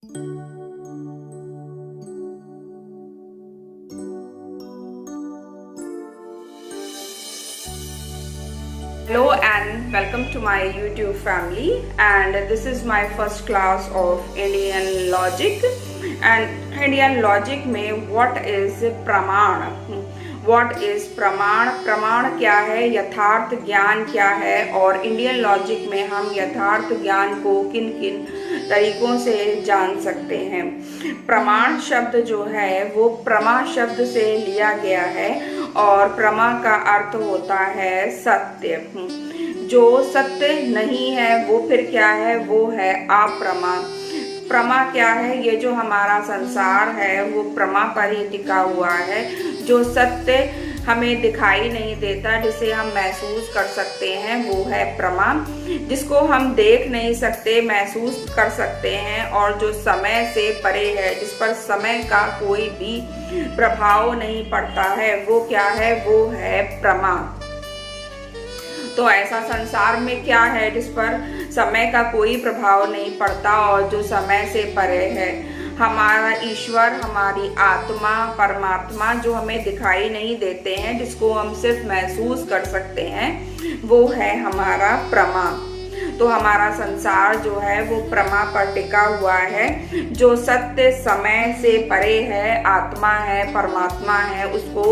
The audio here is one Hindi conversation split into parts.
Hello and welcome to my YouTube family, and this is my first class of Indian logic. And Indian logic में what is प्रमाण, what is प्रमाण, प्रमाण क्या है, यथार्थ ज्ञान क्या है, और इंडियन लॉजिक में हम यथार्थ ज्ञान को किन किन तरीकों से जान सकते हैं। प्रमाण शब्द जो है वो प्रमा शब्द से लिया गया है और प्रमा का अर्थ होता है सत्य। जो सत्य नहीं है वो फिर क्या है, वो है अप्रमा। प्रमा क्या है, ये जो हमारा संसार है वो प्रमा पर ही टिका हुआ है। जो सत्य हमें दिखाई नहीं देता, जिसे हम महसूस कर सकते हैं, वो है प्रमा। जिसको हम देख नहीं सकते, महसूस कर सकते हैं, और जो समय से परे है, जिस पर समय का कोई भी प्रभाव नहीं पड़ता है, वो क्या है, वो है प्रमा। तो ऐसा संसार में क्या है जिस पर समय का कोई प्रभाव नहीं पड़ता और जो समय से परे है? हमारा ईश्वर, हमारी आत्मा, परमात्मा, जो हमें दिखाई नहीं देते हैं, जिसको हम सिर्फ महसूस कर सकते हैं, वो है हमारा प्रमा। तो हमारा संसार जो है वो प्रमा पर टिका हुआ है। जो सत्य समय से परे है, आत्मा है, परमात्मा है, उसको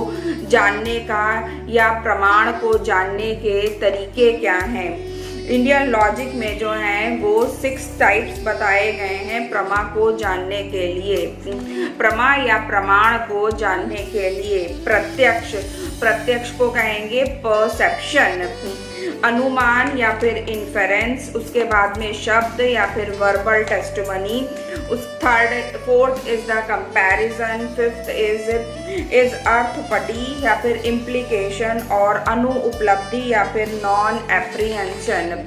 जानने का या प्रमाण को जानने के तरीके क्या हैं? इंडियन लॉजिक में जो है वो 6 टाइप्स बताए गए हैं प्रमा को जानने के लिए। प्रमा या प्रमाण को जानने के लिए प्रत्यक्ष, प्रत्यक्ष को कहेंगे परसेप्शन, अनुमान या फिर इन्फेरेंस, उसके बाद में शब्द या फिर वर्बल टेस्टिमनी, उस fourth is the comparison, fifth is अर्थपटी या फिर इम्प्लीकेशन, और अनु उपलब्धि या फिर नॉन एप्रीहेंशन।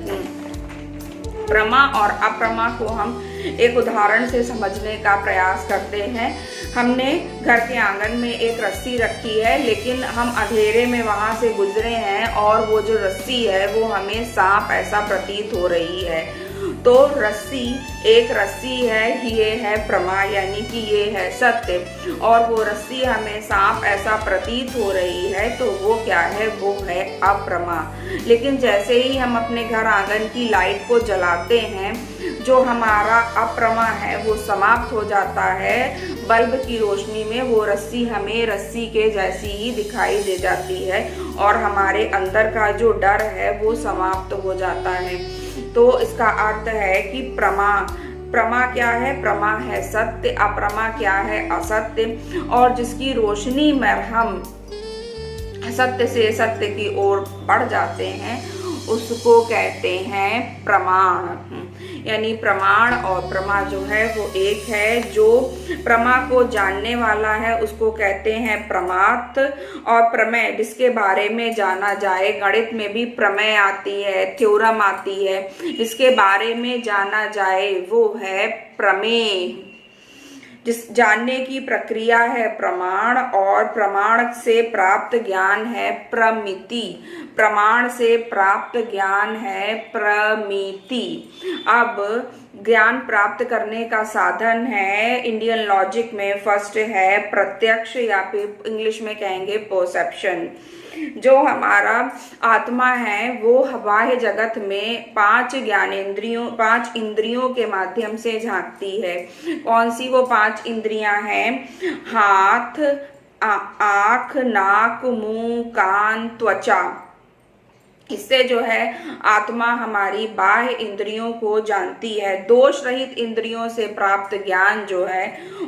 प्रमा और अप्रमा को हम एक उदाहरण से समझने का प्रयास करते हैं। हमने घर के आंगन में एक रस्सी रखी है, लेकिन हम अंधेरे में वहां से गुजरे हैं और वो जो रस्सी है वो हमें सांप ऐसा प्रतीत हो रही है। तो रस्सी एक रस्सी है, ये है प्रमा, यानी कि ये है सत्य, और वो रस्सी हमें सांप ऐसा प्रतीत हो रही है, तो वो क्या है, वो है अप्रमा। लेकिन जैसे ही हम अपने घर आंगन की लाइट को जलाते हैं, जो हमारा अप्रमा है वो समाप्त हो जाता है। बल्ब की रोशनी में वो रस्सी हमें रस्सी के जैसी ही दिखाई दे जाती है और हमारे अंदर का जो डर है वो समाप्त हो जाता है। तो इसका अर्थ है कि प्रमा क्या है, प्रमा है सत्य, अप्रमा क्या है, असत्य, और जिसकी रोशनी में हम सत्य से सत्य की ओर बढ़ जाते हैं उसको कहते हैं प्रमाण। यानी प्रमाण और प्रमा जो है वो एक है। जो प्रमा को जानने वाला है उसको कहते हैं प्रमार्थ, और प्रमेय जिसके बारे में जाना जाए, गणित में भी प्रमेय आती है, थ्योरम आती है, जिसके बारे में जाना जाए वो है प्रमेय। जिस जानने की प्रक्रिया है प्रमाण, और प्रमाण से प्राप्त ज्ञान है प्रमिति। प्रमाण से प्राप्त ज्ञान है प्रमिति। अब ज्ञान प्राप्त करने का साधन है इंडियन लॉजिक में फर्स्ट है प्रत्यक्ष, या फिर इंग्लिश में कहेंगे परसेप्शन। जो हमारा आत्मा है वो बाह्य जगत में 5 ज्ञानेंद्रियों, 5 इंद्रियों के माध्यम से झांकती है। कौन सी वो 5 इंद्रियां हैं? हाथ, आँख, नाक, मुंह, कान, त्वचा। इससे जो है आत्मा हमारी बाह्य इंद्रियों को जानती है। दोष रहित इंद्रियों से प्राप्त ज्ञान जो है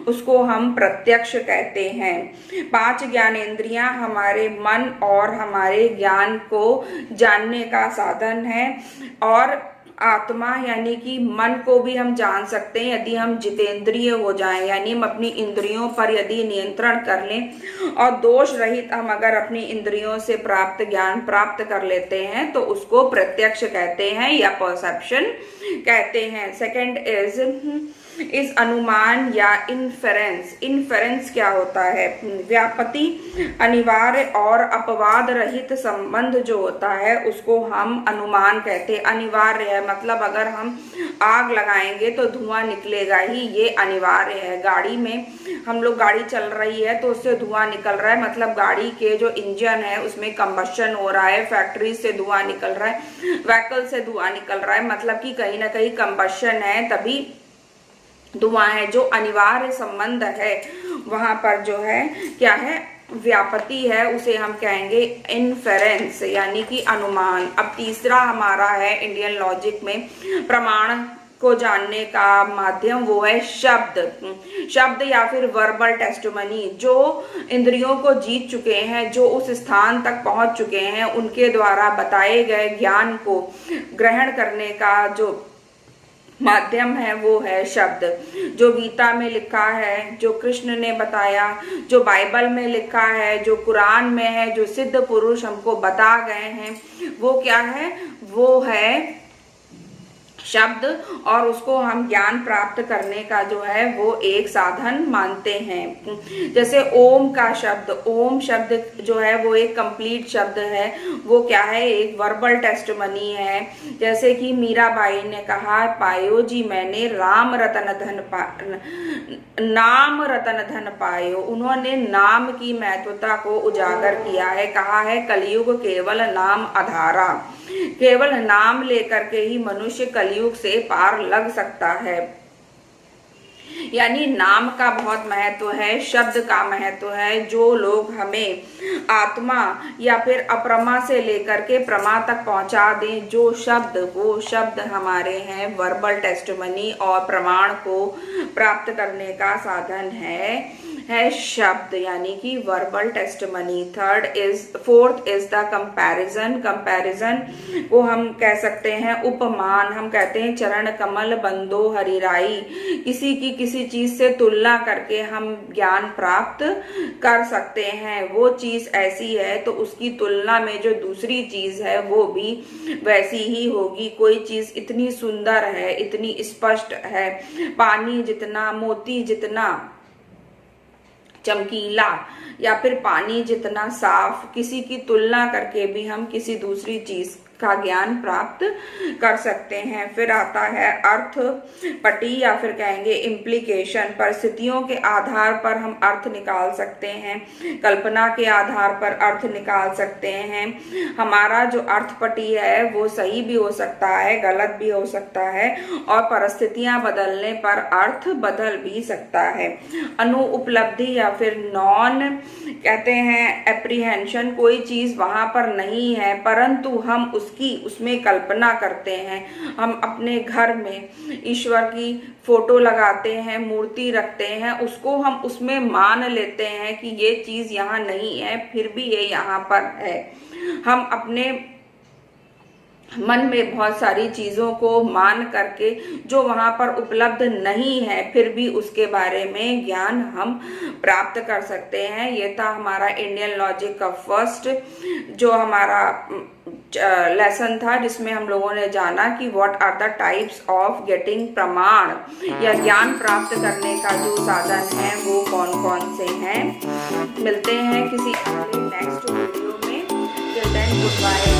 उसको हम प्रत्यक्ष कहते हैं। 5 ज्ञानेंद्रियां हमारे मन और हमारे ज्ञान को जानने का साधन है, और आत्मा यानी कि मन को भी हम जान सकते हैं यदि हम जितेंद्रिय हो जाएं, यानी हम अपनी इंद्रियों पर यदि नियंत्रण कर लें और दोष रहित हम अगर अपनी इंद्रियों से प्राप्त ज्ञान प्राप्त कर लेते हैं तो उसको प्रत्यक्ष कहते हैं या परसेप्शन कहते हैं। सेकंड इज इस अनुमान या इन्फेरेंस। इन्फेरेंस क्या होता है? व्यापति, अनिवार्य और अपवाद रहित संबंध जो होता है उसको हम अनुमान कहते हैं। अनिवार्य है मतलब अगर हम आग लगाएंगे तो धुआं निकलेगा ही, ये अनिवार्य है। गाड़ी में हम लोग गाड़ी चल रही है तो उससे धुआं निकल रहा है, मतलब गाड़ी के जो इंजन है उसमें कंबशन हो रहा है, फैक्ट्री से धुआं निकल रहा है, व्हीकल से धुआं निकल रहा है, मतलब कि कहीं ना कहीं कंबशन है तभी धुआं है। जो अनिवार्य संबंध है वहां पर जो है क्या है? व्यापति है, उसे हम कहेंगे इन्फेरेंस यानी कि अनुमान। अब तीसरा हमारा है इंडियन लॉजिक में प्रमाण को जानने का माध्यम, वो है शब्द। शब्द या फिर वर्बल टेस्टिमनी। जो इंद्रियों को जीत चुके हैं, जो उस स्थान तक पहुंच चुके हैं, उनके द्वारा बताए गए ज्ञान को ग्रहण करने का जो माध्यम है वो है शब्द। जो गीता में लिखा है, जो कृष्ण ने बताया, जो बाइबल में लिखा है, जो कुरान में है, जो सिद्ध पुरुष हमको बता गए हैं, वो क्या है? वो है शब्द। और उसको हम ज्ञान प्राप्त करने का जो है वो एक साधन मानते हैं। जैसे ओम का शब्द, ओम शब्द जो है वो एक कंप्लीट शब्द है, वो क्या है? एक वर्बल टेस्टिमनी है। जैसे कि मीराबाई ने कहा, पायो जी मैंने नाम रतन धन पायो। उन्होंने नाम की महत्वता को उजागर किया है। कहा है कलयुग केवल नाम आधारा, केवल नाम लेकर के ही मनुष्य कलयुग से पार लग सकता है। यानी नाम का बहुत महत्व है, शब्द का महत्व है। जो लोग हमें आत्मा या फिर अप्रमा से लेकर के प्रमा तक पहुंचा दें, जो शब्द, वो शब्द हमारे हैं वर्बल टेस्टिमनी और प्रमाण को प्राप्त करने का साधन है शब्द यानी कि verbal testimony. Fourth is the comparison. Comparison को हम कह सकते हैं उपमान। हम कहते हैं चरण कमल बंदो हरिराई। किसी की किसी चीज से तुलना करके हम ज्ञान प्राप्त कर सकते हैं। वो चीज ऐसी है तो उसकी तुलना में जो दूसरी चीज है वो भी वैसी ही होगी। कोई चीज इतनी सुंदर है, इतनी स्पष्ट है, पानी जितना, मोती जितना चमकीला या फिर पानी जितना साफ, किसी की तुलना करके भी हम किसी दूसरी चीज का ज्ञान प्राप्त कर सकते हैं। फिर आता है अर्थ पटी या फिर कहेंगे इम्प्लीकेशन। परिस्थितियों के आधार पर हम अर्थ निकाल सकते हैं, कल्पना के आधार पर अर्थ निकाल सकते हैं। हमारा जो अर्थ पटी है वो सही भी हो सकता है, गलत भी हो सकता है, और परिस्थितियां बदलने पर अर्थ बदल भी सकता है। अनुपलब्धि या फिर नॉन कहते हैं एप्रीहेंशन। कोई चीज वहां पर नहीं है परंतु हम उसमें कल्पना करते हैं। हम अपने घर में ईश्वर की फोटो लगाते हैं, मूर्ति रखते हैं, उसको हम उसमें मान लेते हैं कि ये चीज यहाँ नहीं है फिर भी ये यहाँ पर है। हम अपने मन में बहुत सारी चीजों को मान करके जो वहां पर उपलब्ध नहीं है फिर भी उसके बारे में ज्ञान हम प्राप्त कर सकते हैं। ये था हमारा इंडियन लॉजिक का फर्स्ट जो हमारा लेसन था, जिसमें हम लोगों ने जाना कि what are the types of getting प्रमाण या ज्ञान प्राप्त करने का जो साधन है वो कौन कौन से हैं। मिलते हैं किसी नेक्स्ट वीडियो में। Till then good bye.